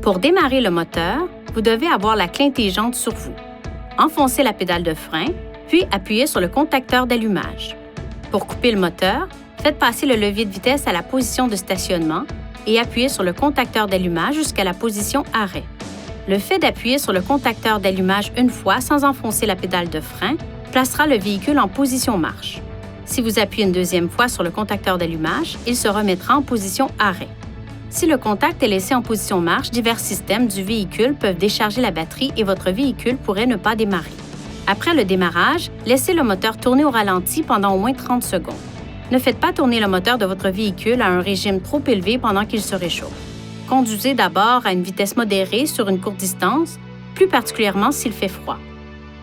Pour démarrer le moteur, vous devez avoir la clé intelligente sur vous. Enfoncez la pédale de frein, puis appuyez sur le contacteur d'allumage. Pour couper le moteur, faites passer le levier de vitesse à la position de stationnement et appuyez sur le contacteur d'allumage jusqu'à la position arrêt. Le fait d'appuyer sur le contacteur d'allumage une fois sans enfoncer la pédale de frein placera le véhicule en position marche. Si vous appuyez une deuxième fois sur le contacteur d'allumage, il se remettra en position arrêt. Si le contact est laissé en position marche, divers systèmes du véhicule peuvent décharger la batterie et votre véhicule pourrait ne pas démarrer. Après le démarrage, laissez le moteur tourner au ralenti pendant au moins 30 secondes. Ne faites pas tourner le moteur de votre véhicule à un régime trop élevé pendant qu'il se réchauffe. Conduisez d'abord à une vitesse modérée sur une courte distance, plus particulièrement s'il fait froid.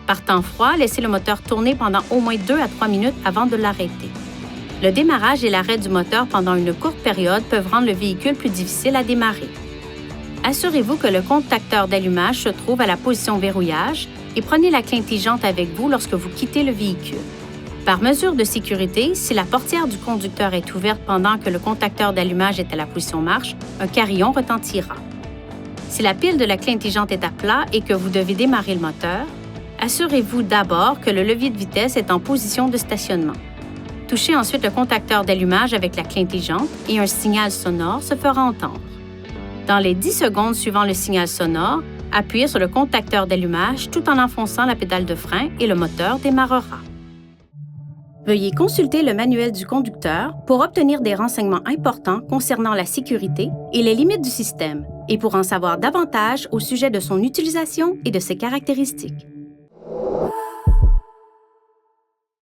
Par temps froid, laissez le moteur tourner pendant au moins 2 à 3 minutes avant de l'arrêter. Le démarrage et l'arrêt du moteur pendant une courte période peuvent rendre le véhicule plus difficile à démarrer. Assurez-vous que le contacteur d'allumage se trouve à la position verrouillage et prenez la clé intelligente avec vous lorsque vous quittez le véhicule. Par mesure de sécurité, si la portière du conducteur est ouverte pendant que le contacteur d'allumage est à la position marche, un carillon retentira. Si la pile de la clé intelligente est à plat et que vous devez démarrer le moteur, assurez-vous d'abord que le levier de vitesse est en position de stationnement. Touchez ensuite le contacteur d'allumage avec la clé intelligente et un signal sonore se fera entendre. Dans les 10 secondes suivant le signal sonore, appuyez sur le contacteur d'allumage tout en enfonçant la pédale de frein et le moteur démarrera. Veuillez consulter le manuel du conducteur pour obtenir des renseignements importants concernant la sécurité et les limites du système et pour en savoir davantage au sujet de son utilisation et de ses caractéristiques.